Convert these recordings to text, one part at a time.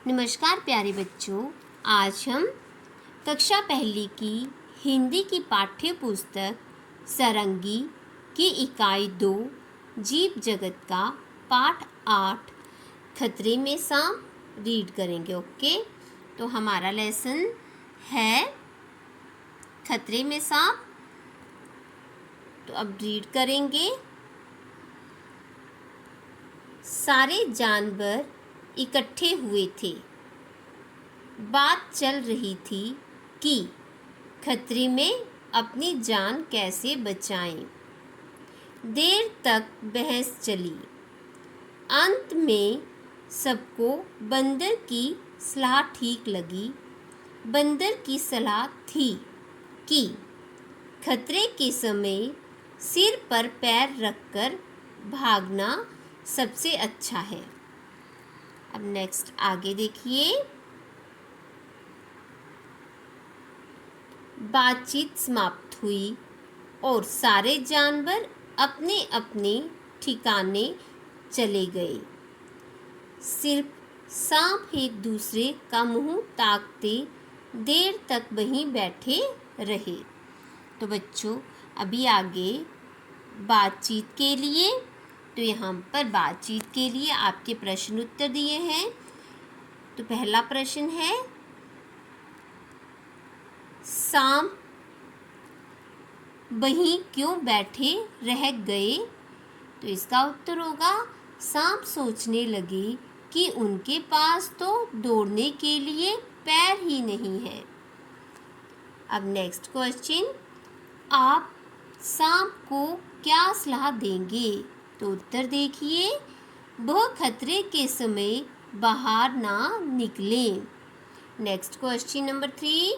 नमस्कार प्यारे बच्चों, आज हम कक्षा पहली की हिंदी की पाठ्य पुस्तक सारंगी की इकाई 2 जीव जगत का पाठ 8 खतरे में सांप रीड करेंगे। ओके, तो हमारा लेसन है खतरे में सांप। तो अब रीड करेंगे। सारे जानवर इकट्ठे हुए थे। बात चल रही थी कि खतरे में अपनी जान कैसे बचाएं। देर तक बहस चली। अंत में सबको बंदर की सलाह ठीक लगी। बंदर की सलाह थी कि खतरे के समय सिर पर पैर रखकर भागना सबसे अच्छा है। अब नेक्स्ट आगे देखिए। बातचीत समाप्त हुई और सारे जानवर अपने अपने ठिकाने चले गए। सिर्फ सांप एक दूसरे का मुंह ताकते देर तक वहीं बैठे रहे। तो बच्चों, अभी आगे बातचीत के लिए, तो यहाँ पर बातचीत के लिए आपके प्रश्न उत्तर दिए हैं। तो पहला प्रश्न है, सांप वहीं क्यों बैठे रह गए? तो इसका उत्तर होगा, सांप सोचने लगे कि उनके पास तो दौड़ने के लिए पैर ही नहीं है। अब नेक्स्ट क्वेश्चन, आप सांप को क्या सलाह देंगे? तो उत्तर देखिए, वह खतरे के समय बाहर ना निकले। नेक्स्ट क्वेश्चन नंबर 3,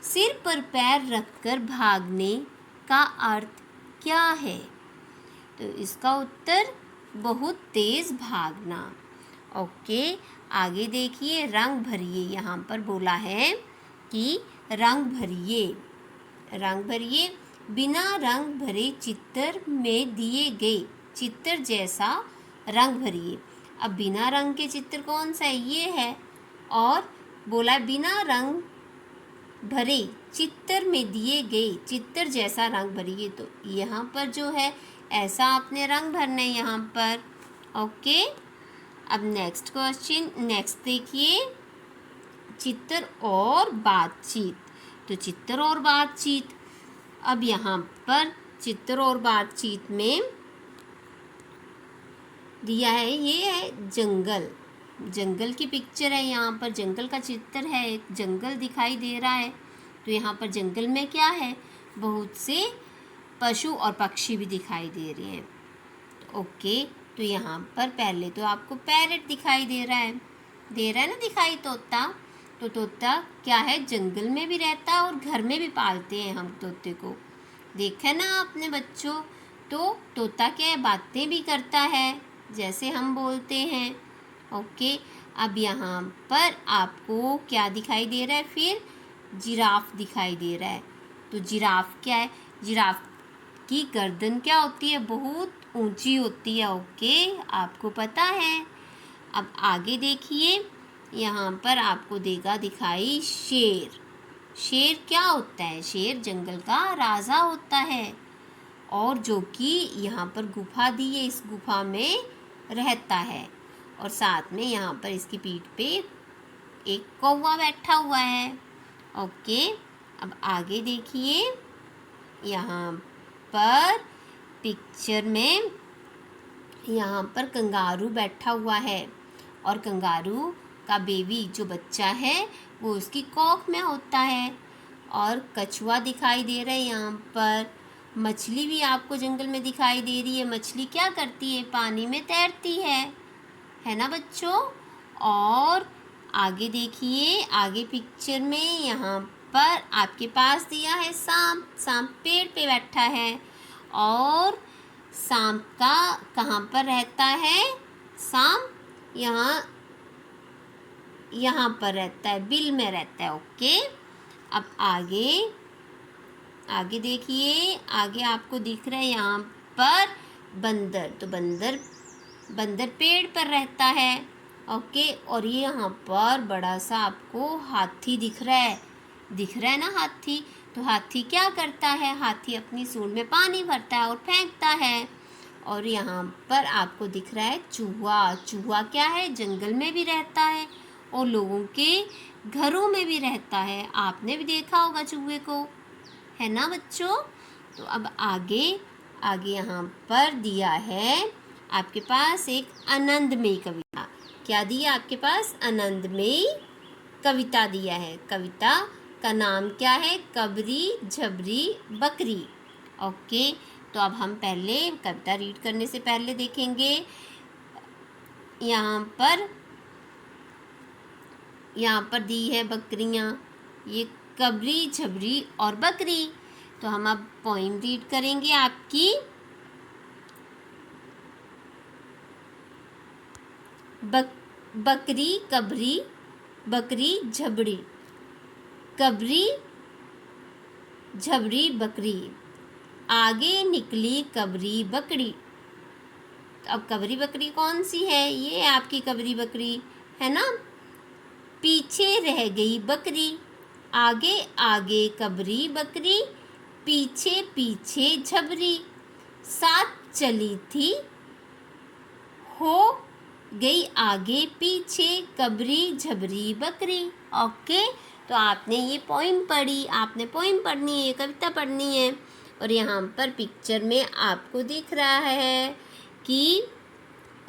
सिर पर पैर रखकर भागने का अर्थ क्या है? तो इसका उत्तर बहुत तेज भागना। ओके, आगे देखिए, रंग भरिए। यहाँ पर बोला है कि रंग भरिए, रंग भरिए। बिना रंग भरे चित्र में दिए गए चित्र जैसा रंग भरिए। अब बिना रंग के चित्र कौन सा है? ये है। और बोला बिना रंग भरे चित्र में दिए गए चित्र जैसा रंग भरिए। तो यहाँ पर जो है ऐसा आपने रंग भरना है यहाँ पर। ओके, अब नेक्स्ट क्वेश्चन, नेक्स्ट देखिए, चित्र और बातचीत। तो चित्र और बातचीत, अब यहाँ पर चित्र और बातचीत में दिया है, ये है जंगल। जंगल की पिक्चर है, यहाँ पर जंगल का चित्र है, एक जंगल दिखाई दे रहा है। तो यहाँ पर जंगल में क्या है? बहुत से पशु और पक्षी भी दिखाई दे रहे हैं। ओके, तो यहाँ पर पहले तो आपको पैरट दिखाई दे रहा है ना दिखाई, तोता। तो तोता क्या है? जंगल में भी रहता है और घर में भी पालते हैं हम तोते को, देखा ना आपने बच्चों। तो तोता क्या है? बातें भी करता है जैसे हम बोलते हैं। ओके, अब यहाँ पर आपको क्या दिखाई दे रहा है? फिर जिराफ दिखाई दे रहा है। तो जिराफ क्या है? जिराफ की गर्दन क्या होती है? बहुत ऊंची होती है। ओके, आपको पता है। अब आगे देखिए, यहाँ पर आपको देगा दिखाई शेर। शेर क्या होता है? शेर जंगल का राजा होता है, और जो कि यहाँ पर गुफा दी है, इस गुफा में रहता है। और साथ में यहाँ पर इसकी पीठ पे एक कौवा बैठा हुआ है। ओके, अब आगे देखिए, यहाँ पर पिक्चर में यहाँ पर कंगारू बैठा हुआ है, और कंगारू का बेबी जो बच्चा है वो उसकी कोख में होता है। और कछुआ दिखाई दे रहा है यहाँ पर। मछली भी आपको जंगल में दिखाई दे रही है। मछली क्या करती है? पानी में तैरती है ना बच्चों। और आगे देखिए, आगे पिक्चर में यहाँ पर आपके पास दिया है सांप। सांप पेड़ पे बैठा है, और सांप का कहाँ पर रहता है? सांप यहाँ पर रहता है, बिल में रहता है। ओके, अब आगे देखिए, आगे आपको दिख रहा है यहाँ पर बंदर। तो बंदर पेड़ पर रहता है। ओके। और ये यहाँ पर बड़ा सा आपको हाथी दिख रहा है ना हाथी। तो हाथी क्या करता है, हाथी अपनी सूंड में पानी भरता है और फेंकता है। और यहाँ पर आपको दिख रहा है चूहा क्या है, जंगल में भी रहता है और लोगों के घरों में भी रहता है। आपने भी देखा होगा चूहे को, है ना बच्चों। तो अब आगे यहाँ पर दिया है आपके पास एक आनंदमयी कविता। क्या दिया आपके पास, आनंदमयी कविता दिया है। कविता का नाम क्या है, कबरी झबरी बकरी। ओके। तो अब हम पहले कविता रीड करने से पहले देखेंगे यहाँ पर दी है बकरियाँ, ये कबरी झबरी और बकरी। तो हम अब पोइम रीड करेंगे आपकी। बकरी कबरी बकरी झबरी, कबरी झबरी बकरी, आगे निकली कबरी बकरी। तो अब कबरी बकरी कौन सी है, ये आपकी कबरी बकरी है ना। पीछे रह गई बकरी, आगे आगे कबरी बकरी, पीछे पीछे झबरी, साथ चली थी हो गई आगे पीछे कबरी झबरी बकरी। ओके। तो आपने ये पोइम पढ़ी, आपने पोइम पढ़नी है, कविता पढ़नी है। और यहाँ पर पिक्चर में आपको दिख रहा है कि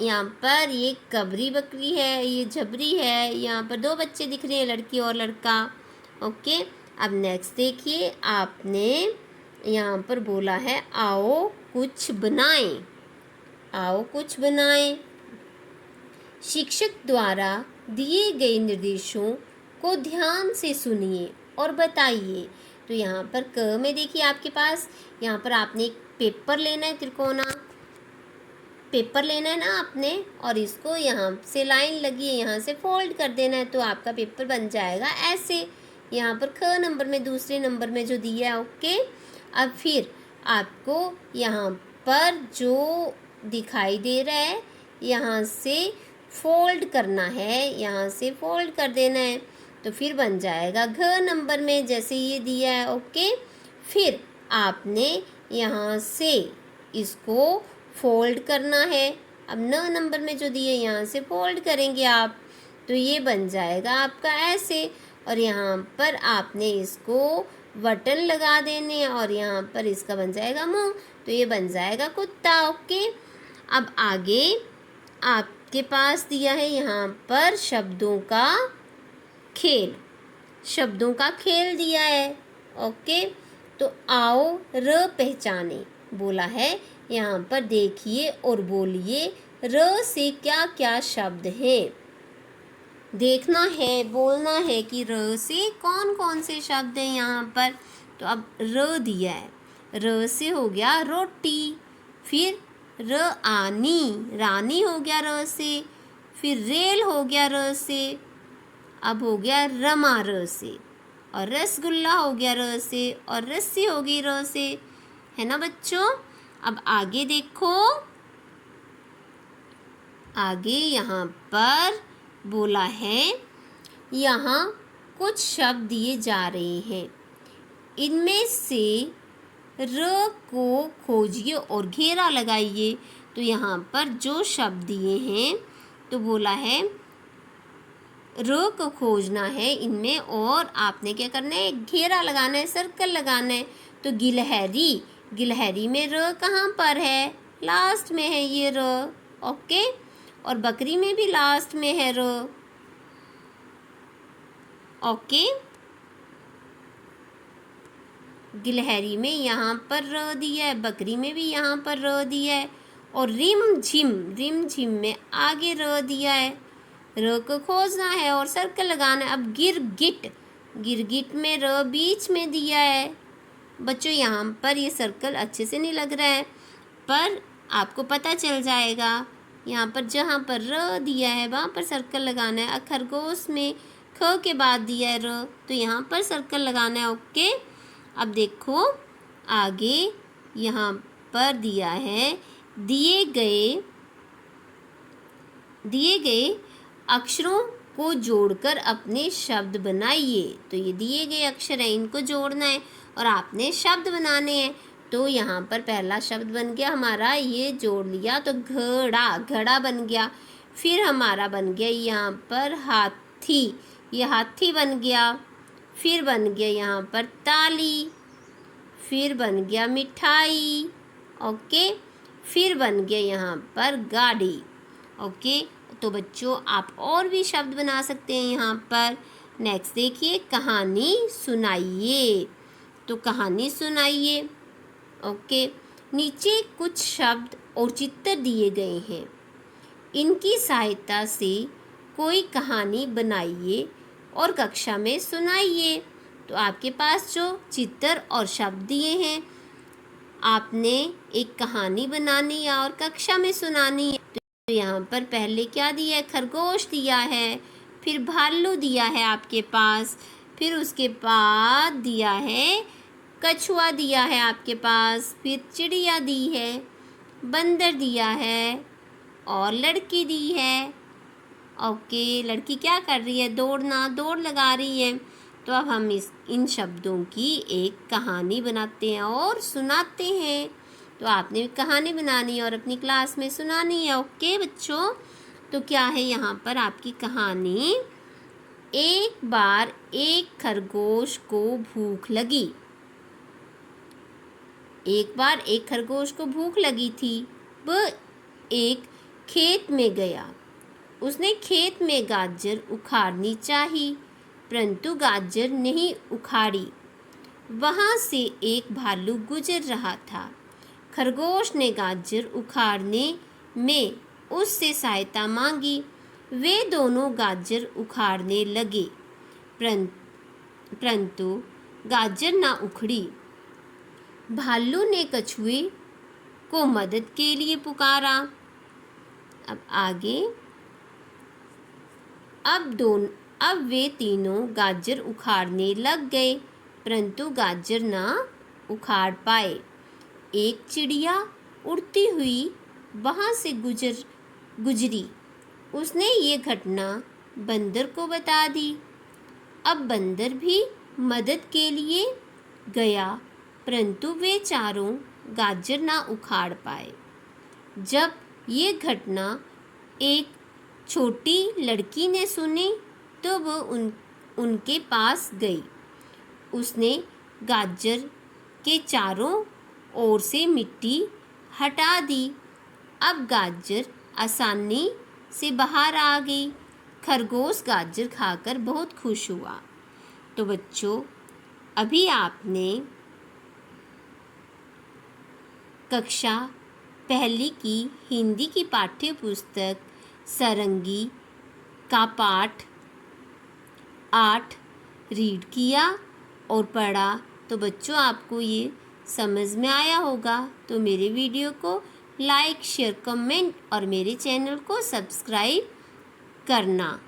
यहाँ पर ये कबरी बकरी है, ये झबरी है। यहाँ पर दो बच्चे दिख रहे हैं, लड़की और लड़का। ओके। अब नेक्स्ट देखिए, आपने यहाँ पर बोला है आओ कुछ बनाएं, आओ कुछ बनाएं। शिक्षक द्वारा दिए गए निर्देशों को ध्यान से सुनिए और बताइए। तो यहाँ पर क में देखिए आपके पास, यहाँ पर आपने एक पेपर लेना है, तिरकोना पेपर लेना है ना आपने, और इसको यहाँ से लाइन लगी है, यहाँ से फोल्ड कर देना है। तो आपका पेपर बन जाएगा ऐसे। यहाँ पर ख नंबर में, दूसरे नंबर में जो दिया है। ओके। अब फिर आपको यहाँ पर जो दिखाई दे रहा है, यहाँ से फोल्ड करना है, यहाँ से फोल्ड कर देना है। तो फिर बन जाएगा घ नंबर में, जैसे ये दिया है। ओके। फिर आपने यहाँ से इसको फोल्ड करना है। अब न नंबर में जो दिए, यहाँ से फोल्ड करेंगे आप, तो ये बन जाएगा आपका ऐसे। और यहाँ पर आपने इसको बटन लगा देने, और यहाँ पर इसका बन जाएगा मुंह, तो ये बन जाएगा कुत्ता। ओके। अब आगे आपके पास दिया है यहाँ पर शब्दों का खेल, शब्दों का खेल दिया है। ओके। तो आओ र पहचाने बोला है, यहाँ पर देखिए और बोलिए र से क्या क्या शब्द हैं। देखना है, बोलना है कि र से कौन कौन से शब्द हैं यहाँ पर। तो अब र दिया है, र से हो गया रोटी, फिर र आनी, रानी हो गया र से, फिर रेल हो गया र से, अब हो गया रमा र से, और रसगुल्ला हो गया र से, और रस्सी हो गई र से, है ना बच्चों। अब आगे देखो, आगे यहाँ पर बोला है, यहाँ कुछ शब्द दिए जा रहे हैं, इनमें से र को खोजिए और घेरा लगाइए। तो यहाँ पर जो शब्द दिए हैं, तो बोला है र को खोजना है इनमें, और आपने क्या करना है, घेरा लगाना है, सर्कल लगाना है। तो गिलहरी, गिलहरी में र कहाँ पर है, लास्ट में है ये र। ओके। और बकरी में भी लास्ट में है र। ओके। गिलहरी में यहाँ पर र दिया है, बकरी में भी यहाँ पर र दिया है। और रिम झिम में आगे र दिया है, र को खोजना है और सर्कल लगाना है। अब गिरगिट में र बीच में दिया है। बच्चों यहाँ पर ये सर्कल अच्छे से नहीं लग रहा है, पर आपको पता चल जाएगा। यहाँ पर जहाँ पर र दिया है वहाँ पर सर्कल लगाना है। खरगोश में ख के बाद दिया है र, तो यहाँ पर सर्कल लगाना है। ओके। अब देखो आगे यहाँ पर दिया है, दिए गए अक्षरों को जोड़कर अपने शब्द बनाइए। तो ये दिए गए अक्षर हैं, इनको जोड़ना है और आपने शब्द बनाने हैं। तो यहाँ पर पहला शब्द बन गया हमारा, ये जोड़ लिया तो घड़ा, घड़ा बन गया। फिर हमारा बन गया यहाँ पर हाथी, ये हाथी बन गया। फिर बन गया यहाँ पर ताली, फिर बन गया मिठाई, ओके। फिर बन गया यहाँ पर गाड़ी, ओके। तो बच्चों आप और भी शब्द बना सकते हैं यहाँ पर। नेक्स्ट देखिए, कहानी सुनाइए। तो कहानी सुनाइए, ओके। नीचे कुछ शब्द और चित्र दिए गए हैं, इनकी सहायता से कोई कहानी बनाइए और कक्षा में सुनाइए। तो आपके पास जो चित्र और शब्द दिए हैं, आपने एक कहानी बनानी है और कक्षा में सुनानी है। तो यहाँ पर पहले क्या दिया है, खरगोश दिया है, फिर भालू दिया है आपके पास, फिर उसके बाद दिया है कछुआ दिया है आपके पास, फिर चिड़िया दी है, बंदर दिया है और लड़की दी है, ओके। लड़की क्या कर रही है, दौड़ना, दौड़ लगा रही है। तो अब हम इन शब्दों की एक कहानी बनाते हैं और सुनाते हैं। तो आपने भी कहानी बनानी है और अपनी क्लास में सुनानी है, ओके बच्चों। तो क्या है यहाँ पर आपकी कहानी, एक बार एक खरगोश को भूख लगी। एक बार एक खरगोश को भूख लगी थी। वह एक खेत में गया। उसने खेत में गाजर उखाड़नी चाही, परंतु गाजर नहीं उखाड़ी। वहाँ से एक भालू गुजर रहा था। खरगोश ने गाजर उखाड़ने में उससे सहायता मांगी। वे दोनों गाजर उखाड़ने लगे, परंतु गाजर ना उखड़ी। भालू ने कछुए को मदद के लिए पुकारा। अब आगे, अब वे तीनों गाजर उखाड़ने लग गए, परंतु गाजर ना उखाड़ पाए। एक चिड़िया उड़ती हुई वहाँ से गुजरी। उसने ये घटना बंदर को बता दी। अब बंदर भी मदद के लिए गया, परंतु वे चारों गाजर ना उखाड़ पाए। जब ये घटना एक छोटी लड़की ने सुनी तो वह उनके पास गई। उसने गाजर के चारों ओर से मिट्टी हटा दी। अब गाजर आसानी से बाहर आ गई। खरगोश गाजर खाकर बहुत खुश हुआ। तो बच्चों, अभी आपने कक्षा पहली की हिंदी की पाठ्य पुस्तक सारंगी का पाठ 8 रीड किया और पढ़ा। तो बच्चों, आपको ये समझ में आया होगा। तो मेरे वीडियो को लाइक, शेयर, कमेंट और मेरे चैनल को सब्सक्राइब करना।